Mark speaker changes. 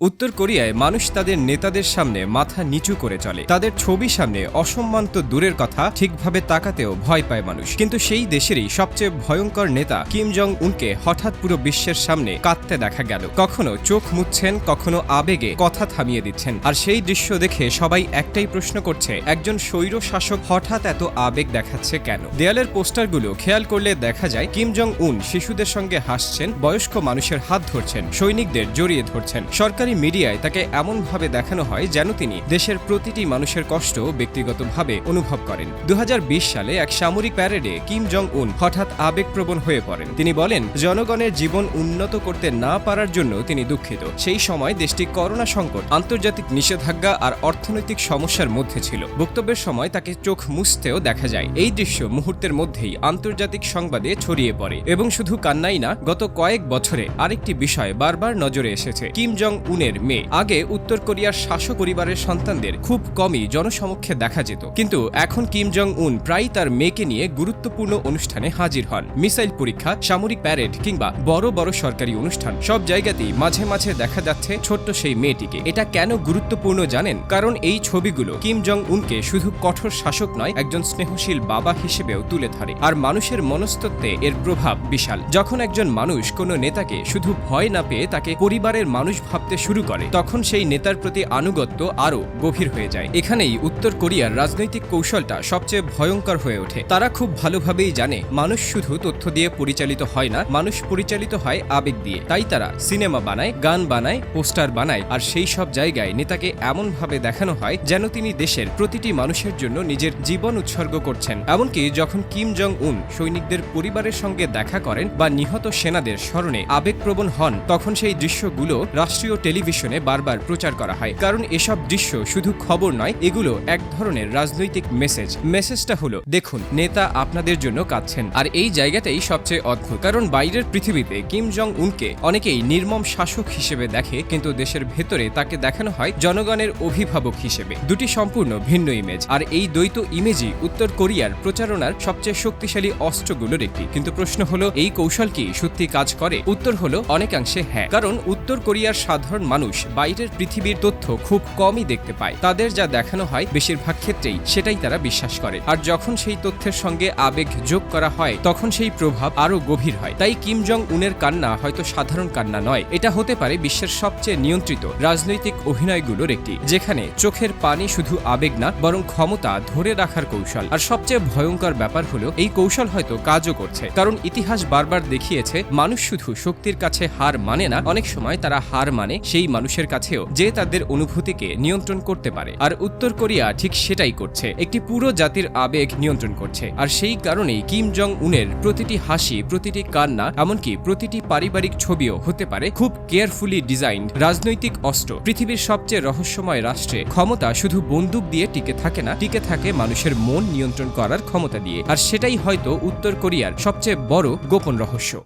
Speaker 1: উত্তর কোরিয়ায় মানুষ তাদের নেতাদের সামনে মাথা নিচু করে চলে। তাদের ছবি সামনে অসম্মান তো দূরের কথা, ঠিকভাবে তাকাতেও ভয় পায় মানুষ। কিন্তু সেই দেশেরই সবচেয়ে ভয়ঙ্কর নেতা কিম জং উনকে হঠাৎ পুরো বিশ্বের সামনে কাঁদতে দেখা গেল। কখনো চোখ মুছছেন, কখনো আবেগে কথা থামিয়ে দিচ্ছেন। আর সেই দৃশ্য দেখে সবাই একটাই প্রশ্ন করছে, একজন স্বৈর শাসক হঠাৎ এত আবেগ দেখাচ্ছে কেন? দেয়ালের পোস্টারগুলো খেয়াল করলে দেখা যায় কিম জং উন শিশুদের সঙ্গে হাসছেন, বয়স্ক মানুষের হাত ধরছেন, সৈনিকদের জড়িয়ে ধরছেন। সরকারি মিডিয়ায় তাকে এমনভাবে দেখানো হয় যেন তিনি দেশের প্রতিটি মানুষের কষ্ট ব্যক্তিগতভাবে অনুভব করেন। 2020 সালে এক সামরিক প্যারেডে কিম জং উন হঠাৎ আবেগপ্রবণ হয়ে পড়েন। তিনি বলেন, জনগণের জীবন উন্নত করতে না পারার জন্য তিনি দুঃখিত। সেই সময় দেশটি করোনা সংকট, আন্তর্জাতিক নিষেধাজ্ঞা আর অর্থনৈতিক সমস্যার মধ্যে ছিল। বক্তব্যের সময় তাকে চোখ মুছতেও দেখা যায়। এই দৃশ্য মুহূর্তের মধ্যেই আন্তর্জাতিক সংবাদে ছড়িয়ে পড়ে। এবং শুধু কান্নাই না, গত কয়েক বছরে আরেকটি বিষয় বারবার নজরে এসেছে। কিম জং উনের মেয়ে। আগে উত্তর কোরিয়ার শাসক পরিবারের সন্তানদের খুব কমই জনসমক্ষে দেখা যেত, কিন্তু এখন কিম জং উন প্রায় তার মেয়েকে নিয়ে গুরুত্বপূর্ণ অনুষ্ঠানে হাজির হন। মিসাইল পরীক্ষা, সামরিক প্যারেড কিংবা বড় বড় সরকারি অনুষ্ঠান, সব জায়গাতেই মাঝে মাঝে দেখা যাচ্ছে ছোট্ট সেই মেয়েটিকে। এটা কেন গুরুত্বপূর্ণ জানেন? কারণ এই ছবিগুলো কিম জং উনকে শুধু কঠোর শাসক নয়, একজন স্নেহশীল বাবা হিসেবেও তুলে ধরে। আর মানুষের মনস্তত্ত্বে এর প্রভাব বিশাল। যখন একজন মানুষ কোনো নেতাকে শুধু ভয় না পেয়ে তাকে পরিবারের মানুষ ভাবতে শুরু করে, তখন সেই নেতার প্রতি আনুগত্য আরও গভীর হয়ে যায়। এখানেই উত্তর কোরিয়ার রাজনৈতিক কৌশলটা সবচেয়ে ভয়ঙ্কর হয়ে ওঠে। তারা খুব ভালোভাবেই জানে, মানুষ শুধু তথ্য দিয়ে পরিচালিত হয় না, মানুষ পরিচালিত হয় আবেগ দিয়ে। তাই তারা সিনেমা বানায়, গান বানায়, পোস্টার বানায়, আর সেই সব জায়গায় নেতাকে এমনভাবে দেখানো হয় যেন তিনি দেশের প্রতিটি মানুষের জন্য নিজের জীবন উৎসর্গ করছেন। এমনকি যখন কিম জং উন সৈনিকদের পরিবারের সঙ্গে দেখা করেন বা নিহত সেনাদের স্মরণে আবেগপ্রবণ হন, তখন সেই দৃশ্যগুলো রাষ্ট্রীয় টেলিভিশনে বারবার প্রচার করা হয়। কারণ এসব দৃশ্য শুধু খবর নয়, এগুলো এক ধরনের রাজনৈতিক মেসেজটা হলো, দেখুন নেতা আপনাদের জন্য কাঁদছেন। আর এই জায়গাটাই সবচেয়ে অদ্ভুত, কারণ বাইরের পৃথিবীতে কিম জং উনকে অনেকেই নির্মম শাসক হিসেবে দেখে, কিন্তু দেশের ভেতরে তাকে দেখানো হয় জনগণের অভিভাবক হিসেবে। দুটি সম্পূর্ণ ভিন্ন ইমেজ, আর এই দ্বৈত ইমেজই উত্তর কোরিয়ার প্রচারণার সবচেয়ে শক্তিশালী অস্ত্রগুলোর একটি। কিন্তু প্রশ্ন হলো, এই কৌশল কি সত্যি কাজ করে? উত্তর হলো অনেকাংশে হ্যাঁ। কারণ উত্তর কোরিয়ার সাধারণ মানুষ বাইরের পৃথিবীর তথ্য খুব কমই দেখতে পায়। তাদের যা দেখানো হয় বেশিরভাগ ক্ষেত্রেই সেটাই তারা বিশ্বাস করে। আর যখন সেই তথ্যের সঙ্গে আবেগ যোগ করা হয়, তখন সেই প্রভাব আরো গভীর হয়। তাই কিম জং উনের কান্না হয়তো সাধারণ কান্না নয়, এটা হতে পারে বিশ্বের সবচেয়ে নিয়ন্ত্রিত রাজনৈতিক অভিনয়গুলোর একটি, যেখানে চোখের পানি শুধু আবেগ না, বরং ক্ষমতা ধরে রাখার কৌশল। আর সবচেয়ে ভয়ঙ্কর ব্যাপার হলো, এই কৌশল হয়তো কাজও করছে। কারণ ইতিহাস বারবার দেখিয়েছে, মানুষ শুধু শক্তির কাছে হার মানে না, অনেক সময় তারা হার মানে সেই মানুষের কাছেও যে তাদের অনুভূতিকে নিয়ন্ত্রণ করতে পারে। আর উত্তর কোরিয়া ঠিক সেটাই করছে, একটি পুরো জাতির আবেগ নিয়ন্ত্রণ করছে। আর সেই কারণেই কিম জং উনের প্রতিটি হাসি, প্রতিটি কান্না, এমনকি প্রতিটি পারিবারিক ছবিও হতে পারে খুব কেয়ারফুলি ডিজাইনড রাজনৈতিক অস্ত্র। পৃথিবীর সবচেয়ে রহস্যময় রাষ্ট্রে ক্ষমতা শুধু বন্দুক দিয়ে টিকে থাকে না, টিকে থাকে মানুষের মন নিয়ন্ত্রণ করার ক্ষমতা দিয়ে। আর সেটাই হয়তো উত্তর কোরিয়ার সবচেয়ে বড় গোপন রহস্য।